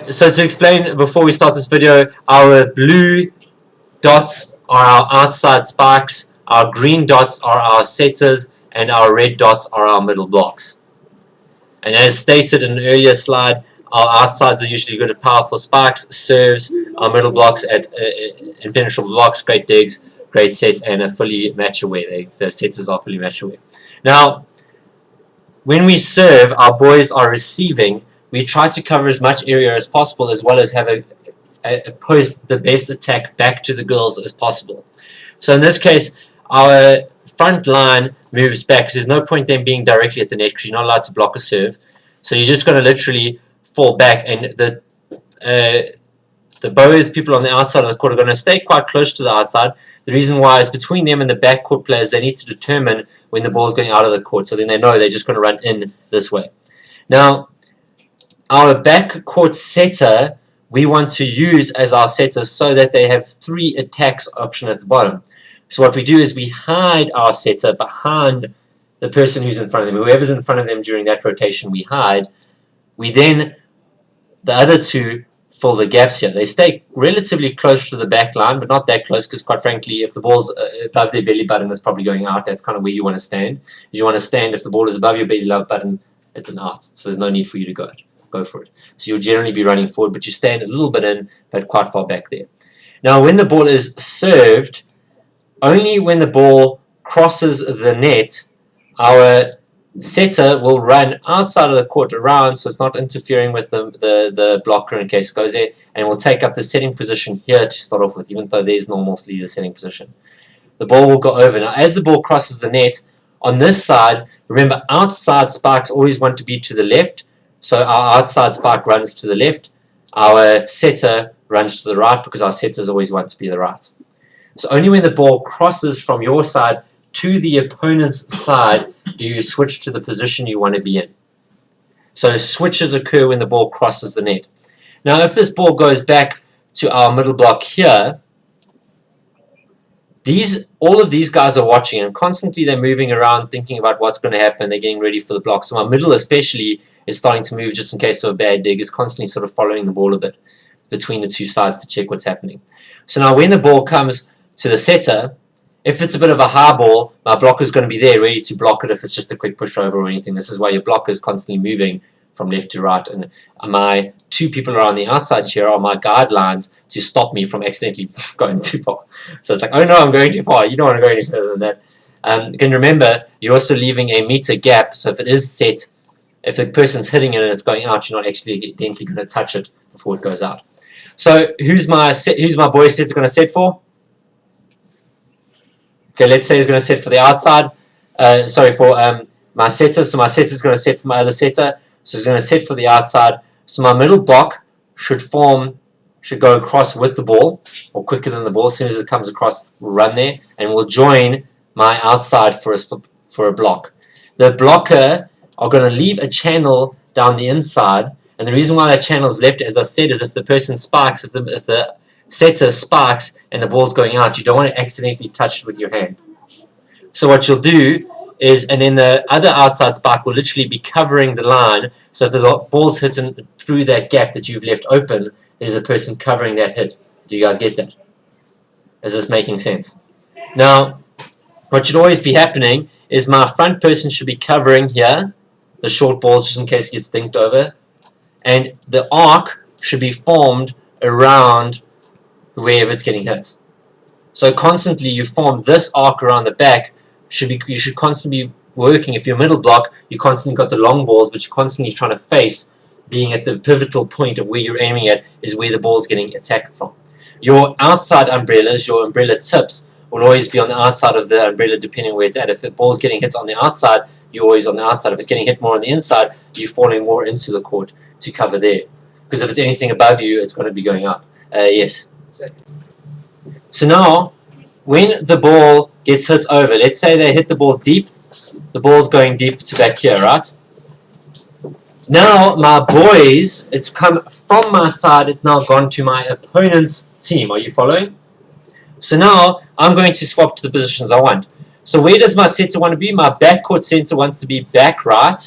So to explain before we start this video, our blue dots are our outside spikes, our green dots are our setters, and our red dots are our middle blocks. And as stated in an earlier slide, our outsides are usually good at powerful spikes, serves, our middle blocks at impenetrable blocks, great digs, great sets, and a fully match away. The setters are fully match away. Now, when we serve, our boys are receiving. We try to cover as much area as possible, as well as have post the best attack back to the girls as possible. So in this case, our front line moves back because there's no point them being directly at the net because you're not allowed to block a serve. So you're just going to literally fall back, and the boys, people on the outside of the court, are going to stay quite close to the outside. The reason why is between them and the backcourt players, they need to determine when the ball's going out of the court, so then they know they're just going to run in this way. Now, our backcourt setter, we want to use as our setter so that they have 3 attacks option at the bottom. So what we do is we hide our setter behind the person who's in front of them. Whoever's in front of them during that rotation, we hide. We then, the other 2, fill the gaps here. They stay relatively close to the back line, but not that close because, quite frankly, if the ball's above their belly button, it's probably going out. That's kind of where you want to stand. You want to stand if the ball is above your belly button, it's an out. So there's no need for you to go for it. So you'll generally be running forward, but you stand a little bit in, but quite far back there. Now, when the ball is served, only when the ball crosses the net, our setter will run outside of the court around, so it's not interfering with the blocker in case it goes there, and will take up the setting position here to start off with, even though there's normally the setting position. The ball will go over. Now, as the ball crosses the net, on this side, remember, outside spikes always want to be to the left, so our outside spike runs to the left, our setter runs to the right, because our setters always want to be the right. So only when the ball crosses from your side to the opponent's side do you switch to the position you want to be in. So switches occur when the ball crosses the net. Now, if this ball goes back to our middle block here, all of these guys are watching, and constantly they're moving around thinking about what's going to happen. They're getting ready for the block. So my middle especially is starting to move just in case of a bad dig, is constantly sort of following the ball a bit between the 2 sides to check what's happening. So now when the ball comes to the setter, if it's a bit of a high ball, my blocker is going to be there ready to block it if it's just a quick push over or anything. This is why your blocker is constantly moving from left to right, and my 2 people are on the outside here are my guidelines to stop me from accidentally going too far. So it's like, oh no, I'm going too far. You don't want to go any further than that. You can remember, you're also leaving a meter gap, so if it is set, if the person's hitting it and it's going out, you're not accidentally going to touch it before it goes out. So who's my boy setter going to set for? Okay, let's say he's going to set for the outside. For my setter. So my setter is going to set for my other setter. So he's going to set for the outside. So my middle block should go across with the ball, or quicker than the ball. As soon as it comes across, we'll run there, and we'll join my outside for a block. The blocker are going to leave a channel down the inside, and the reason why that channel is left, as I said, is if the person spikes, if the setter spikes and the ball's going out, you don't want to accidentally touch it with your hand. So what you'll do is, and then the other outside spike will literally be covering the line, so if the ball's hitting through that gap that you've left open, there's a person covering that hit. Do you guys get that? Is this making sense? Now, what should always be happening is my front person should be covering here, the short balls just in case it gets dinked over, and the arc should be formed around wherever it's getting hit. So constantly you form this arc around the back. You should constantly be working. If you're middle block, you constantly got the long balls, but you're constantly trying to face being at the pivotal point of where you're aiming at is where the ball's getting attacked from. Your outside umbrellas, your umbrella tips, will always be on the outside of the umbrella depending on where it's at. If the ball's getting hit on the outside, you're always on the outside. If it's getting hit more on the inside, you're falling more into the court to cover there. Because if it's anything above you, it's going to be going out. Yes. So now, when the ball gets hit over, let's say they hit the ball deep, the ball's going deep to back here, right? Now, my boys, it's come from my side, it's now gone to my opponent's team. Are you following? So now, I'm going to swap to the positions I want. So where does my setter want to be? My backcourt setter wants to be back right,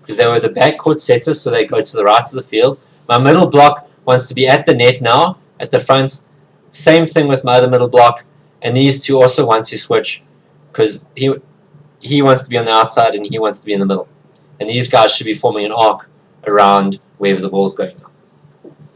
because they were the backcourt setters, so they go to the right of the field. My middle block wants to be at the net now, at the front. Same thing with my other middle block. And these two also want to switch because he wants to be on the outside and he wants to be in the middle. And these guys should be forming an arc around wherever the ball's going now.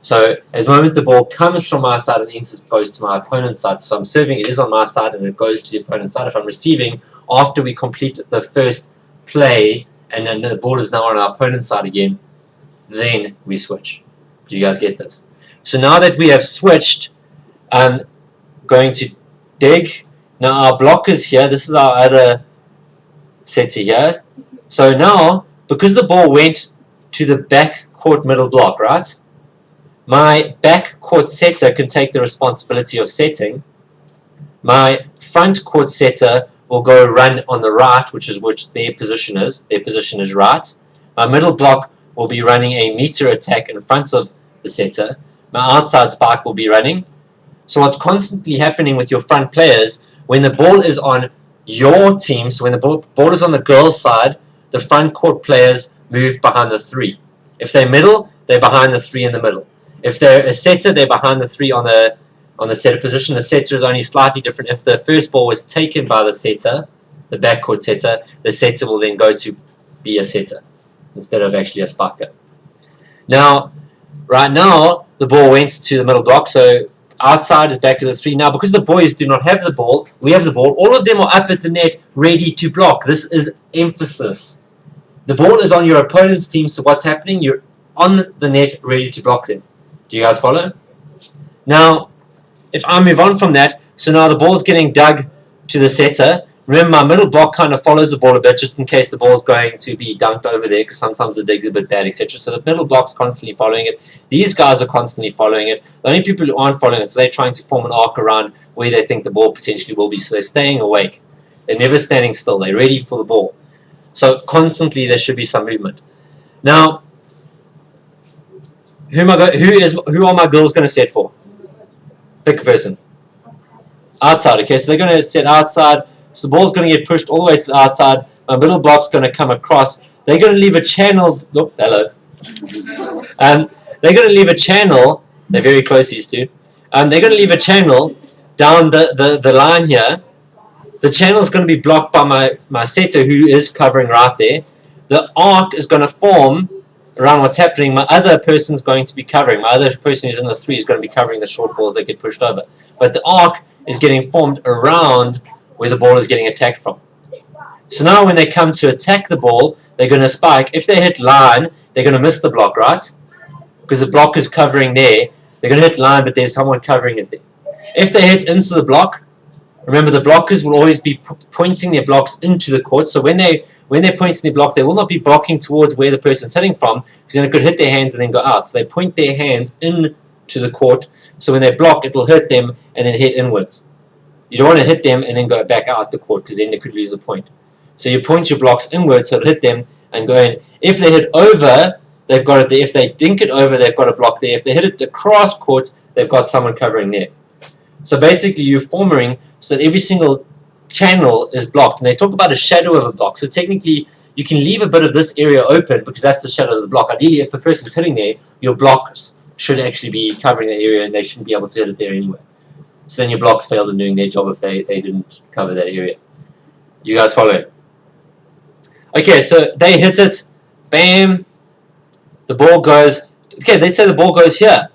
So as the moment the ball comes from my side and goes to my opponent's side, so I'm serving, it is on my side and it goes to the opponent's side. If I'm receiving, after we complete the first play and then the ball is now on our opponent's side again, then we switch. Do you guys get this? So now that we have switched, I'm going to dig. Now our block is here. This is our other setter here. So now, because the ball went to the back court middle block, right? My back court setter can take the responsibility of setting. My front court setter will go run on the right, which their position is. Their position is right. My middle block will be running a meter attack in front of the setter. My outside spike will be running. So what's constantly happening with your front players, when the ball is on your team, so when the ball is on the girls' side, the front court players move behind the 3. If they're middle, they're behind the 3 in the middle. If they're a setter, they're behind the 3 on the setter position. The setter is only slightly different. If the first ball was taken by the setter, the backcourt setter, the setter will then go to be a setter instead of actually a spiker. Now, right now, the ball went to the middle block, so outside is back to the 3. Now, because the boys do not have the ball, we have the ball. All of them are up at the net, ready to block. This is emphasis. The ball is on your opponent's team, so what's happening? You're on the net, ready to block them. Do you guys follow? Now, if I move on from that, so now the ball's getting dug to the setter. Remember, my middle block kind of follows the ball a bit, just in case the ball's going to be dunked over there, because sometimes the dig's a bit bad, etc. So the middle block's constantly following it. These guys are constantly following it. The only people who aren't following it, so they're trying to form an arc around where they think the ball potentially will be. So they're staying awake. They're never standing still. They're ready for the ball. So constantly there should be some movement. Now, who are my girls going to set for? Pick a person. Outside. Okay, so they're going to set outside. So the ball's going to get pushed all the way to the outside. My middle block's going to come across. They're going to leave a channel. Oh, hello. They're going to leave a channel. They're very close, these two. They're going to leave a channel down the line here. The channel is going to be blocked by my setter, who is covering right there. The arc is going to form around what's happening. My other person's going to be covering. My other person who's in the 3 is going to be covering the short balls that get pushed over. But the arc is getting formed around where the ball is getting attacked from. So now when they come to attack the ball, they're going to spike. If they hit line, they're going to miss the block, right? Because the block is covering there. They're going to hit line, but there's someone covering it there. If they hit into the block, remember the blockers will always be pointing their blocks into the court. So when they're pointing their block, they will not be blocking towards where the person's hitting from, because then it could hit their hands and then go out. So they point their hands into the court. So when they block, it will hit them and then hit inwards. You don't want to hit them and then go back out the court, because then they could lose a point. So you point your blocks inwards, so it'll hit them and go in. If they hit over, they've got it there. If they dink it over, they've got a block there. If they hit it across court, they've got someone covering there. So basically, you're forming so that every single channel is blocked. And they talk about a shadow of a block. So technically, you can leave a bit of this area open because that's the shadow of the block. Ideally, if the person's hitting there, your blocks should actually be covering that area, and they shouldn't be able to hit it there anyway. So then your blocks failed in doing their job if they didn't cover that area. You guys follow it? Okay, so they hit it. Bam. The ball goes. Okay, they say the ball goes here.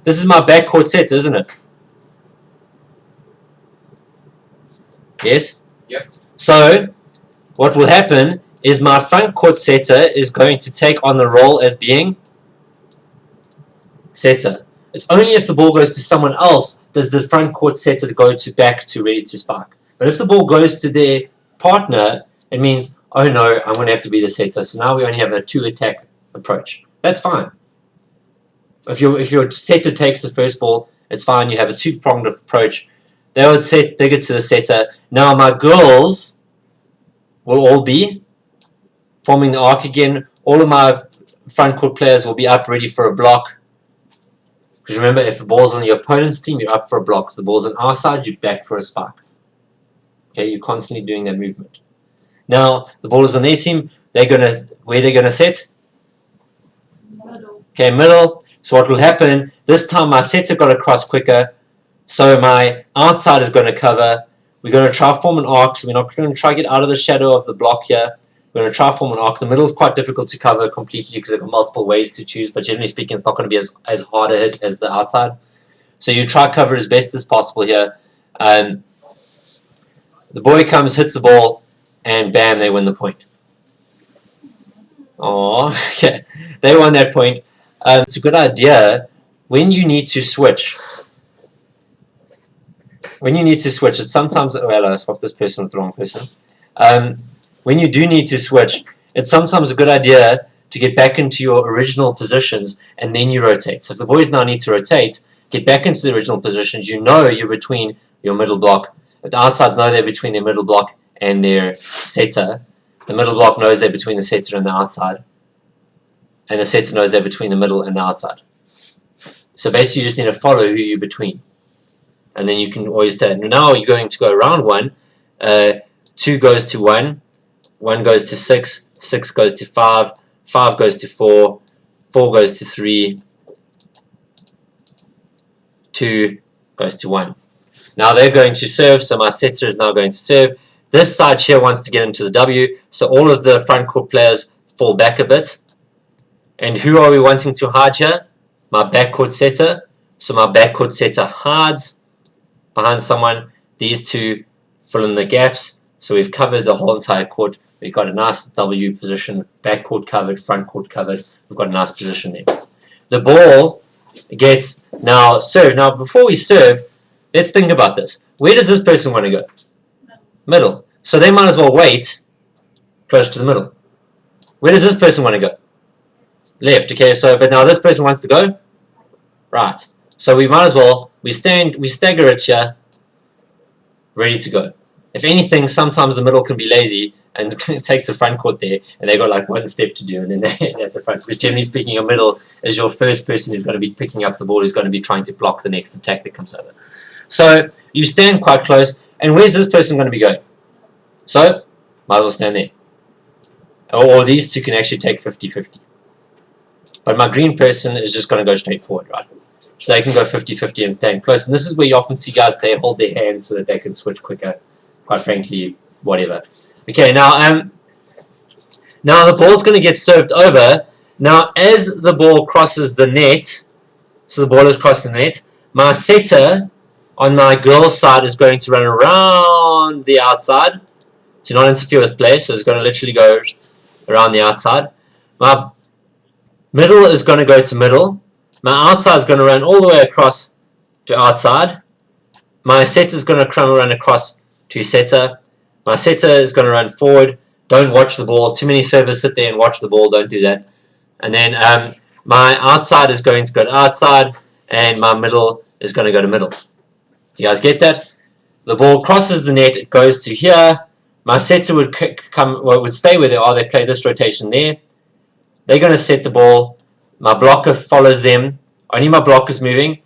This is my backcourt set, isn't it? Yes? Yep. So, what will happen is my front court setter is going to take on the role as being setter. It's only if the ball goes to someone else does the front court setter go to back to ready to spike. But if the ball goes to their partner, it means, oh no, I'm going to have to be the setter. So now we only have a 2-attack approach. That's fine. If your setter takes the first ball, it's fine. You have a 2-pronged approach. They would dig it to the setter. Now my girls will all be forming the arc again. All of my front court players will be up ready for a block. Because remember, if the ball's on your opponent's team, you're up for a block. If the ball's on our side, you're back for a spike. Okay, you're constantly doing that movement. Now the ball is on their team. Where they're gonna set? Middle. Okay, middle. So what will happen, this time my setter got across quicker, so my outside is going to cover. We're going to try to form an arc, so we're not going to try to get out of the shadow of the block here. We're going to try to form an arc. The middle is quite difficult to cover completely because there are multiple ways to choose, but generally speaking, it's not going to be as hard a hit as the outside. So you try to cover as best as possible here. The boy comes, hits the ball, and bam, they win the point. Oh, okay. They won that point. It's a good idea when you need to switch. It's sometimes, oh hello, I swapped this person with the wrong person. When you do need to switch, it's sometimes a good idea to get back into your original positions and then you rotate. So if the boys now need to rotate, get back into the original positions, you know you're between your middle block. If the outsides know they're between their middle block and their setter, the middle block knows they're between the setter and the outside. And the setter knows they're between the middle and the outside. So basically you just need to follow who you're between. And then you can always tell. Now you're going to go around 1. 2 goes to 1. 1 goes to 6. 6 goes to 5. 5 goes to 4. 4 goes to 3. 2 goes to 1. Now they're going to serve, so my setter is now going to serve. This side here wants to get into the W, so all of the front court players fall back a bit. And who are we wanting to hide here? My backcourt setter. So my backcourt setter hides behind someone. These two fill in the gaps. So we've covered the whole entire court. We've got a nice W position, backcourt covered, front court covered. We've got a nice position there. The ball gets now served. Now before we serve, let's think about this. Where does this person want to go? Middle. So they might as well wait close to the middle. Where does this person want to go? Left. Okay, so but now this person wants to go right. So we might as well we stagger it here, ready to go. If anything, sometimes the middle can be lazy and it takes the front court there, and they got like one step to do, and then they're at the front. Because generally speaking, your middle is your first person who's going to be picking up the ball, who's going to be trying to block the next attack that comes over. So you stand quite close, and where's this person going to be going? So might as well stand there. Or these two can actually take 50-50. But my green person is just going to go straight forward, right? So they can go 50-50 and stand close. And this is where you often see guys, they hold their hands so that they can switch quicker. Quite frankly, whatever. Okay, now the ball's going to get served over. Now, as the ball crosses the net, so the ball is crossing the net, my setter on my girl's side is going to run around the outside to not interfere with play. So it's going to literally go around the outside. My middle is going to go to middle. My outside is going to run all the way across to outside. My setter is going to run across to setter. My setter is going to run forward. Don't watch the ball. Too many servers sit there and watch the ball. Don't do that. And then my outside is going to go to outside, and my middle is going to go to middle. You guys get that? The ball crosses the net. It goes to here. My setter would would stay where they are. They play this rotation there. They're going to set the ball. My blocker follows them. Only my block is moving.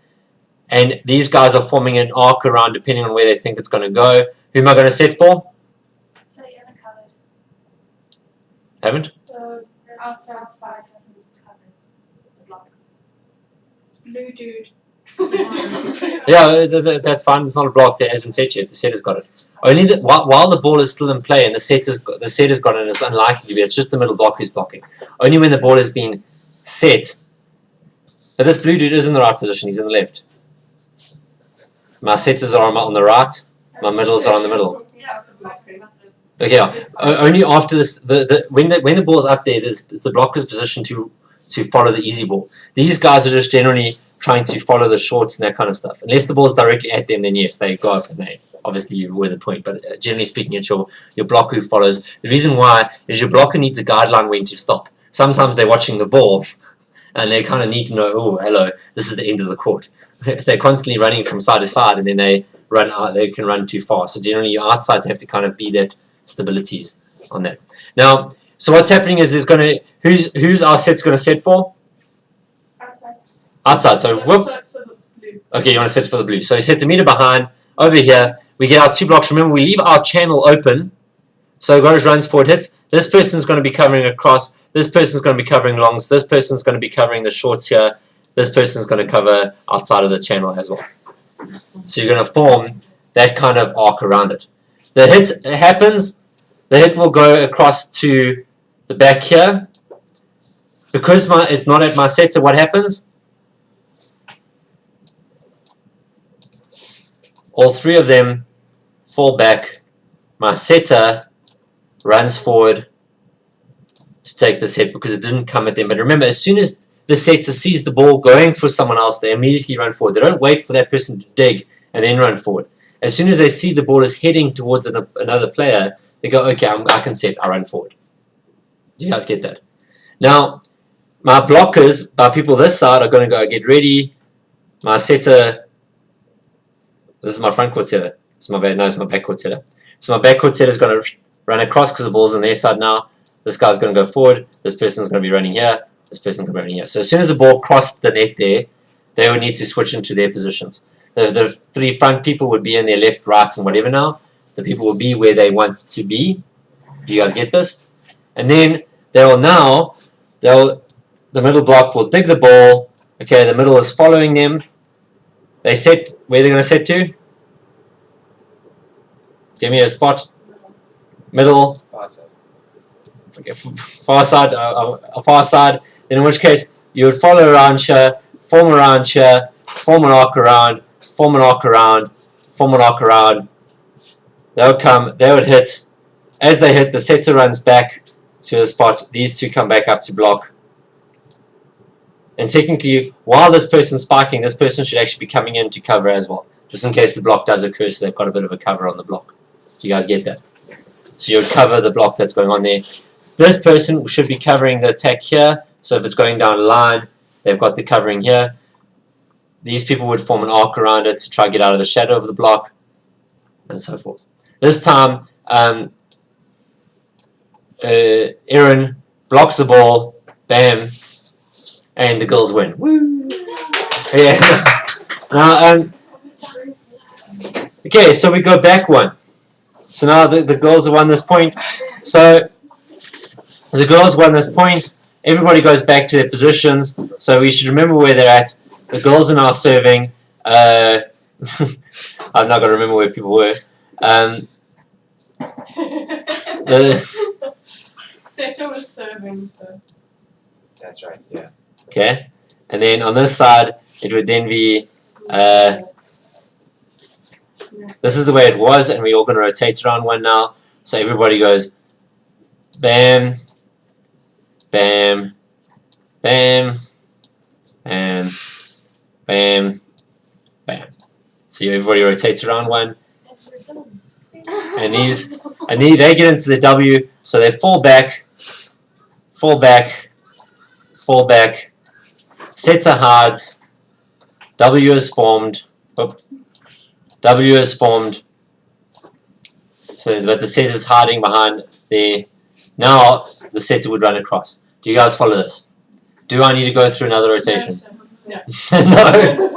And these guys are forming an arc around depending on where they think it's going to go. Who am I going to set for? So you haven't covered. Haven't? The outside hasn't covered the block. Blue dude. Yeah, that's fine. It's not a block that hasn't set yet. The setter's got it. Only that while the ball is still in play and the setter's got it, it's unlikely to be. It's just the middle block who's blocking. Only when the ball has been set. But this blue dude is in the right position. He's in the left. My setters are on the right. My middles are on the middle. Okay, yeah. Only after this, when the ball's up there, it's the blocker's position to follow the easy ball. These guys are just generally trying to follow the shorts and that kind of stuff. Unless the ball's directly at them, then yes, they go up and they obviously win the point. But generally speaking, it's your blocker who follows. The reason why is your blocker needs a guideline when to stop. Sometimes they're watching the ball and they kind of need to know, oh, hello, this is the end of the court. If they're constantly running from side to side and then they run out, they can run too far. So generally your outsides have to kind of be that stabilities on that. Now, so what's happening is there's going to, who's our set's going to set for? Outside. So whoop. Okay, you want to set for the blue. So he sets a meter behind. Over here, we get our 2 blocks. Remember, we leave our channel open. So goes, runs forward, hits. This person's going to be covering across. this person's going to be covering longs, this person's going to be covering the shorts here, this person's going to cover outside of the channel as well. So you're going to form that kind of arc around it. The hit happens, the hit will go across to the back here. Because it's not at my setter, what happens? All three of them fall back. My setter runs forward to take this hit because it didn't come at them. But remember, as soon as the setter sees the ball going for someone else, they immediately run forward. They don't wait for that person to dig and then run forward. As soon as they see the ball is heading towards another player, they go, okay, I can set, I run forward. Do you guys get that? Now, my blockers, my people this side, are going to go, get ready. My setter, this is my front court setter. It's my back court setter. So my back court setter is going to run across because the ball's on their side now. This guy's going to go forward. This person's going to be running here. This person's going to be running here. So as soon as the ball crossed the net there, they would need to switch into their positions. The three front people would be in their left, right, and whatever now. The people will be where they want to be. Do you guys get this? And then the middle block will dig the ball. Okay, the middle is following them. They set where they're going to set to. Give me a spot. Middle. Far side. Okay, far side. Far side. Then in which case you would follow around here, form around here, form an arc around, form an arc around, form an arc around. They would come. They would hit. As they hit, the setter runs back to the spot. These two come back up to block. And technically, while this person's spiking, this person should actually be coming in to cover as well, just in case the block does occur, so they've got a bit of a cover on the block. Do you guys get that? So you would cover the block that's going on there. This person should be covering the attack here, so if it's going down a line, they've got the covering here. These people would form an arc around it to try to get out of the shadow of the block, and so forth. This time, Aaron blocks the ball, bam, and the girls win. Woo! Yeah. Now, okay, so we go back one. So now the girls have won this point. So the girls won this point. Everybody goes back to their positions. So we should remember where they're at. The girls are now serving. I'm not going to remember where people were. Setter was serving, so. That's right, yeah. Okay, and then on this side, it would then be, this is the way it was, and we're all going to rotate around one now. So everybody goes, bam, bam, bam, bam, bam, bam. So everybody rotates around one, and they get into the W, so they fall back, fall back, fall back. Sets are hard. W is formed. Oh, W is formed. So, but the set is hiding behind there. Now the setter would run across. Do you guys follow this? Do I need to go through another rotation? No. No.